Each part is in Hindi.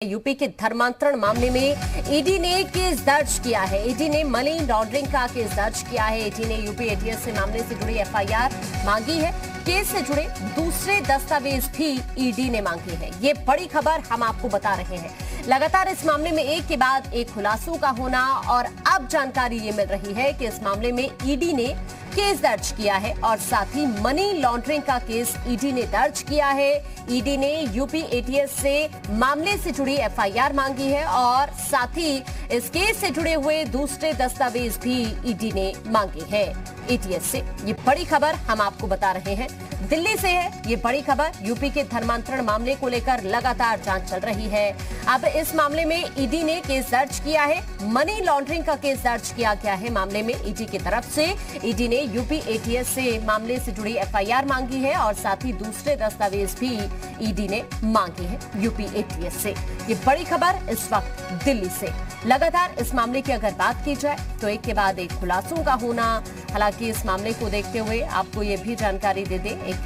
यूपी के धर्मांतरण मामले में ईडी ने केस दर्ज किया है। ईडी ने मनी लॉन्ड्रिंग का केस दर्ज किया है। ईडी ने यूपी एटीएस से मामले से जुड़ी एफआईआर मांगी है। केस से जुड़े दूसरे दस्तावेज भी ईडी ने मांगे हैं। ये बड़ी खबर हम आपको बता रहे हैं। लगातार इस मामले में एक के बाद एक खुलासों का होना और अब जानकारी ये मिल रही है कि इस मामले में ईडी ने केस दर्ज किया है और साथ ही मनी लॉन्ड्रिंग का केस ईडी ने दर्ज किया है। ईडी ने यूपी एटीएस से मामले से जुड़ी एफआईआर मांगी है और साथ ही इस केस से जुड़े हुए दूसरे दस्तावेज भी ईडी ने मांगे हैं एटीएस से। ये बड़ी खबर हम आपको बता रहे हैं, दिल्ली से है ये बड़ी खबर। यूपी के धर्मांतरण मामले को लेकर लगातार जांच चल रही है। अब इस मामले में ईडी ने केस दर्ज किया है। मनी लॉन्ड्रिंग का केस दर्ज किया गया है मामले में ईडी की तरफ से। ईडी ने यूपी एटीएस से मामले से जुड़ी एफआईआर मांगी है और साथ ही दूसरे दस्तावेज भी ईडी ने मांगे हैं यूपी एटीएस से। ये बड़ी खबर इस वक्त दिल्ली से। लगातार इस मामले की अगर बात की जाए तो एक के बाद एक खुलासों का होना। हालांकि इस मामले को देखते हुए आपको ये भी जानकारी दे दें, एक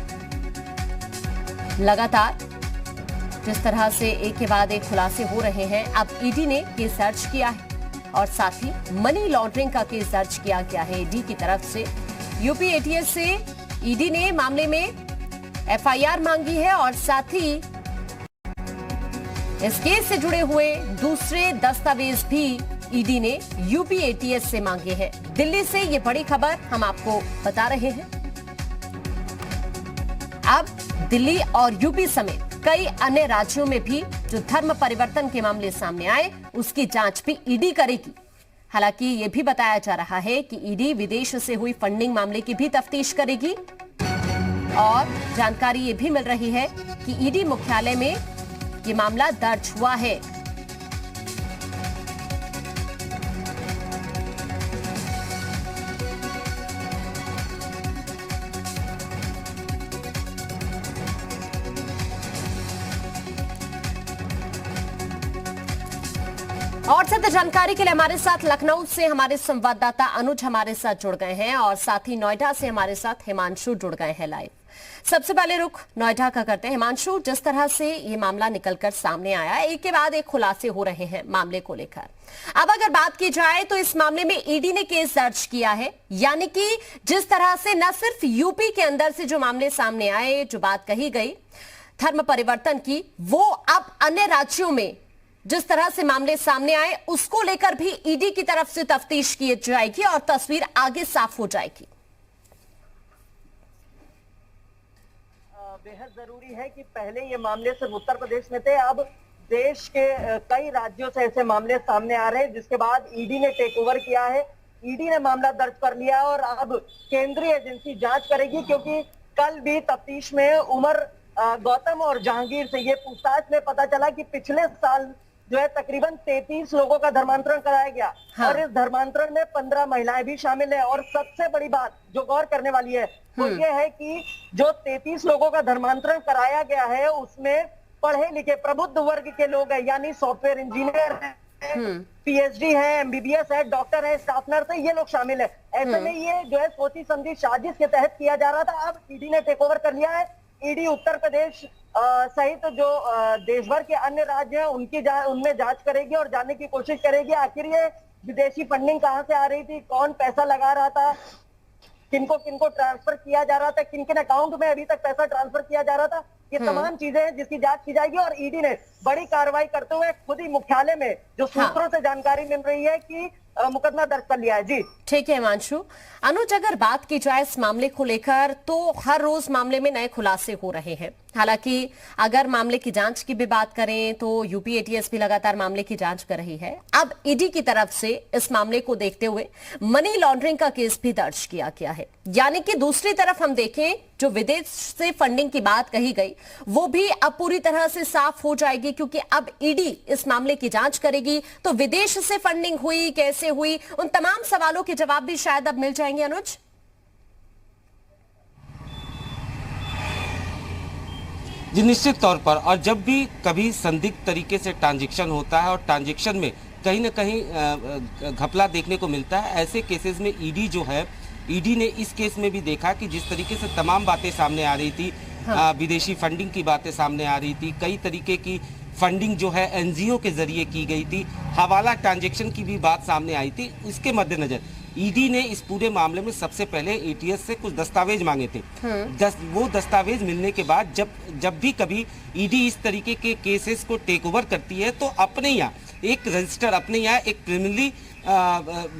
लगातार जिस तरह से एक के बाद एक खुलासे हो रहे हैं, अब ईडी ने केस दर्ज किया है और साथ ही मनी लॉन्ड्रिंग का केस दर्ज किया गया है ईडी की तरफ से। यूपी एटीएस से ईडी ने मामले में एफआईआर मांगी है और साथ ही इस केस से जुड़े हुए दूसरे दस्तावेज भी ईडी ने यूपी एटीएस से मांगे हैं। दिल्ली से ये बड़ी खबर हम आपको बता रहे हैं। अब दिल्ली और यूपी समेत कई अन्य राज्यों में भी जो धर्म परिवर्तन के मामले सामने आए उसकी जांच भी ईडी करेगी। हालांकि ये भी बताया जा रहा है कि ईडी विदेश से हुई फंडिंग मामले की भी तफ्तीश करेगी और जानकारी ये भी मिल रही है कि ईडी मुख्यालय में ये मामला दर्ज हुआ है। और ज्यादा जानकारी के लिए हमारे साथ लखनऊ से हमारे संवाददाता अनुज हमारे साथ जुड़ गए हैं और साथ ही नोएडा से हमारे साथ हिमांशु जुड़ गए हैं लाइव। सबसे पहले रुख नोएडा का करते हैं। हिमांशु, जिस तरह से ये मामला निकलकर सामने आया, एक के बाद एक खुलासे हो रहे हैं मामले को लेकर। अब अगर बात की जाए तो इस मामले में ईडी ने केस दर्ज किया है, यानी कि जिस तरह से न सिर्फ यूपी के अंदर से जो मामले सामने आए, जो बात कही गई धर्म परिवर्तन की, वो अब अन्य राज्यों में जिस तरह से मामले सामने आए उसको लेकर भी ईडी की तरफ से तफ्तीश की जाएगी और तस्वीर आगे साफ हो जाएगी। बेहद जरूरी है कि पहले ये मामले सिर्फ उत्तर प्रदेश में थे, अब देश के कई राज्यों से ऐसे मामले सामने आ रहे हैं, जिसके बाद ईडी ने टेक ओवर किया है। ईडी ने मामला दर्ज कर लिया और अब केंद्रीय एजेंसी जांच करेगी, क्योंकि कल भी तफ्तीश में उमर गौतम और जहांगीर से ये पूछताछ में पता चला कि पिछले साल जो है तकरीबन 33 लोगों का धर्मांतरण कराया गया। हाँ। और इस धर्मांतरण में 15 महिलाएं भी शामिल है। और सबसे बड़ी बात जो गौर करने वाली है वो ये है कि जो 33 लोगों का धर्मांतरण कराया गया है उसमें पढ़े लिखे प्रबुद्ध वर्ग के लोग हैं, यानी सॉफ्टवेयर इंजीनियर है, पीएचडी है, एमबीबीएस है, डॉक्टर है, स्टाफ नर्स है, ये लोग शामिल है। ऐसे में ये जो है सोची समझी साजिश के तहत किया जा रहा था। अब ईडी ने टेक ओवर कर लिया है। ईडी उत्तर प्रदेश सहित जो देश भर के अन्य राज्य हैं उनमें जांच करेगी और जानने की कोशिश करेगी आखिर ये विदेशी फंडिंग कहां से आ रही थी, कौन पैसा लगा रहा था, किनको किनको ट्रांसफर किया जा रहा था, किन किन अकाउंट में अभी तक पैसा ट्रांसफर किया जा रहा था। ये तमाम चीजें हैं जिसकी जांच की जाएगी। और ईडी ने बड़ी कार्रवाई करते हुए खुद ही मुख्यालय में जो सूत्रों से जानकारी मिल रही है कि मुकदमा दर्ज कर लिया है। जी ठीक है हिमांशु। अनुज, अगर बात की जाए इस मामले को लेकर तो हर रोज मामले में नए खुलासे हो रहे हैं। हालांकि अगर मामले की जांच की भी बात करें तो यूपी एटीएस भी लगातार मामले की जांच कर रही है। अब ईडी की तरफ से इस मामले को देखते हुए मनी लॉन्ड्रिंग का केस भी दर्ज किया गया है, यानी कि दूसरी तरफ हम देखें जो विदेश से फंडिंग की बात कही गई वो भी अब पूरी तरह से साफ हो जाएगी, क्योंकि अब ईडी इस मामले की जांच करेगी। तो विदेश से फंडिंग हुई, कैसे हुई, उन तमाम सवालों के जवाब भी शायद अब मिल जाएंगे। अनुज, जी निश्चित तौर पर। और जब भी कभी संदिग्ध तरीके से ट्रांजैक्शन होता है और ट्रांजैक्शन में कहीं ना कहीं घपला देखने को मिलता है, ऐसे केसेस में ईडी जो है, ईडी ने इस केस में भी देखा कि जिस तरीके से तमाम बातें सामने आ रही थी, विदेशी फंडिंग की बातें सामने आ रही थी, कई तरीके की फंडिंग जो है एनजीओ के जरिए की गई थी, हवाला ट्रांजैक्शन की भी बात सामने आई थी। इसके मद्देनजर ईडी ने इस पूरे मामले में सबसे पहले एटीएस से कुछ दस्तावेज मांगे थे। वो दस्तावेज मिलने के बाद जब भी कभी ईडी इस तरीके के केसेस को टेक ओवर करती है तो अपने यहाँ एक रजिस्टर, अपने यहाँ एक प्रिलिमिनरी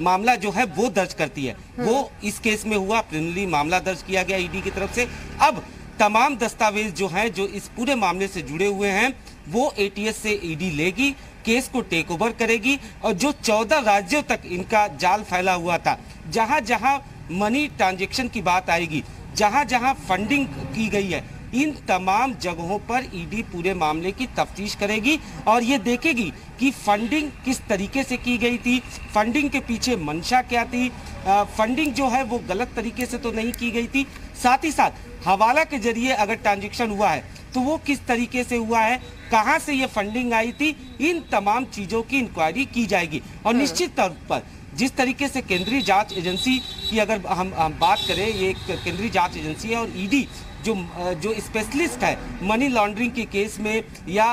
मामला जो है वो दर्ज करती है। वो इस केस में हुआ, प्रिलिमिनरी मामला दर्ज किया गया ईडी की तरफ से। अब तमाम दस्तावेज जो हैं, जो इस पूरे मामले से जुड़े हुए हैं, वो एटीएस से ईडी लेगी, केस को टेक ओवर करेगी और जो 14 राज्यों तक इनका जाल फैला हुआ था, जहां जहां मनी ट्रांजैक्शन की बात आएगी, जहां जहां फंडिंग की गई है, इन तमाम जगहों पर ईडी पूरे मामले की तफ्तीश करेगी और ये देखेगी कि फंडिंग किस तरीके से की गई थी, फंडिंग के पीछे मंशा क्या थी, फंडिंग जो है वो गलत तरीके से तो नहीं की गई थी, साथ ही साथ हवाला के जरिए अगर ट्रांजैक्शन हुआ है तो वो किस तरीके से हुआ है, कहां से ये फंडिंग आई थी, इन तमाम चीजों की इंक्वायरी की जाएगी। और निश्चित तौर पर जिस तरीके से केंद्रीय जांच एजेंसी की अगर हम बात करें, ये एक केंद्रीय जांच एजेंसी है और ईडी जो स्पेशलिस्ट है मनी लॉन्ड्रिंग के केस में या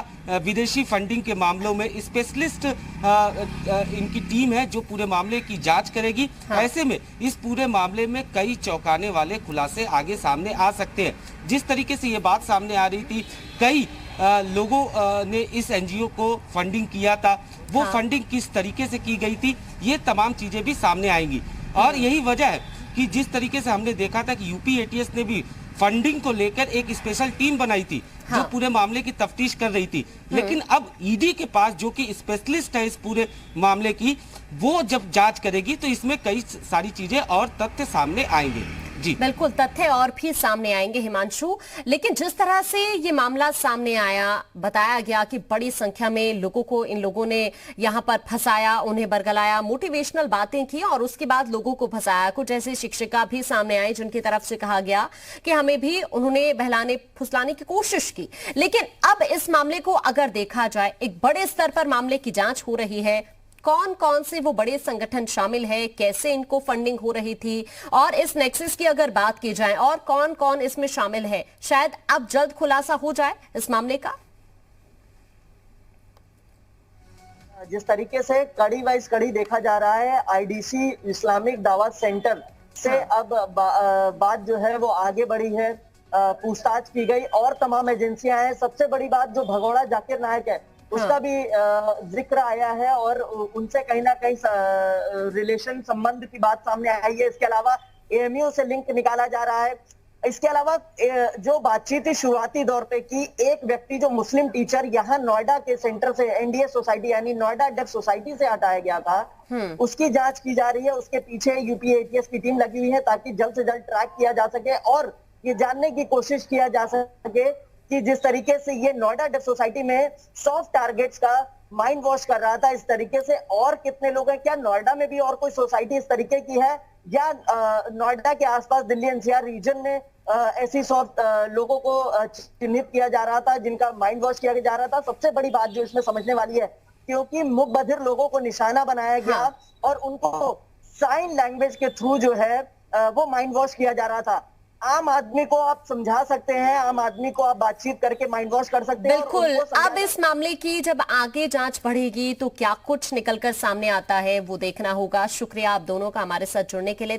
विदेशी फंडिंग के मामलों में, स्पेशलिस्ट इनकी टीम है जो पूरे मामले की जांच करेगी। ऐसे में इस पूरे मामले में कई चौंकाने वाले खुलासे आगे सामने आ सकते हैं। जिस तरीके से ये बात सामने आ रही थी, कई लोगों ने इस एनजीओ को फंडिंग किया था, वो फंडिंग किस तरीके से की गई थी, ये तमाम चीजें भी सामने आएंगी। और यही वजह है कि जिस तरीके से हमने देखा था कि यूपी एटीएस ने भी फंडिंग को लेकर एक स्पेशल टीम बनाई थी जो पूरे मामले की तफ्तीश कर रही थी, लेकिन अब ईडी के पास जो कि स्पेशलिस्ट है इस पूरे मामले की, वो जब जांच करेगी तो इसमें कई सारी चीजें और तथ्य सामने आएंगे। जी बिल्कुल, तथ्य और भी सामने आएंगे हिमांशु। लेकिन जिस तरह से ये मामला सामने आया, बताया गया कि बड़ी संख्या में लोगों को इन लोगों ने यहां पर फंसाया, उन्हें बरगलाया, मोटिवेशनल बातें की और उसके बाद लोगों को फंसाया। कुछ ऐसे शिक्षिका भी सामने आए जिनकी तरफ से कहा गया कि हमें भी उन्होंने बहलाने फुसलाने की कोशिश की। लेकिन अब इस मामले को अगर देखा जाए, एक बड़े स्तर पर मामले की जांच हो रही है, कौन कौन से वो बड़े संगठन शामिल है, कैसे इनको फंडिंग हो रही थी, और इस नेक्सस की अगर बात की जाए और कौन कौन इसमें शामिल है, शायद अब जल्द खुलासा हो जाए इस मामले का। जिस तरीके से कड़ी वाइज कड़ी देखा जा रहा है, आईडीसी इस्लामिक दावत सेंटर से अब बात जो है वो आगे बढ़ी है, पूछताछ की गई और तमाम एजेंसियां हैं। सबसे बड़ी बात जो भगोड़ा जाकिर नायक है उसका भी जिक्र आया है और उनसे कहीं ना कहीं रिलेशन संबंध की बात सामने आई है। इसके अलावा एएमयू से लिंक निकाला जा रहा है। इसके अलावा जो बातचीत थी शुरुआती दौर पे की, एक व्यक्ति जो मुस्लिम टीचर यहाँ नोएडा के सेंटर से एनडीए सोसाइटी यानी नोएडा डेफ सोसाइटी से हटाया गया था, उसकी जांच की जा रही है। उसके पीछे यूपी एटीएस की टीम लगी हुई है ताकि जल्द से जल्द ट्रैक किया जा सके और ये जानने की कोशिश किया जा सके कि जिस तरीके से ये नोएडा डेफ सोसाइटी में सॉफ्ट टारगेट्स का माइंड वॉश कर रहा था, इस तरीके से और कितने लोग हैं, क्या नोएडा में भी और कोई सोसाइटी इस तरीके की है या नोएडा के आसपास दिल्ली एनसीआर रीजन में ऐसी सॉफ्ट लोगों को चिन्हित किया जा रहा था जिनका माइंड वॉश किया जा रहा था। सबसे बड़ी बात जो इसमें समझने वाली है, क्योंकि मुकबधिर लोगों को निशाना बनाया गया और उनको साइन लैंग्वेज के थ्रू जो है वो माइंड वॉश किया जा रहा था। आम आदमी को आप समझा सकते हैं, आम आदमी को आप बातचीत करके माइंड वॉश कर सकते हैं। बिल्कुल। अब इस मामले की जब आगे जांच बढ़ेगी तो क्या कुछ निकलकर सामने आता है वो देखना होगा। शुक्रिया आप दोनों का हमारे साथ जुड़ने के लिए।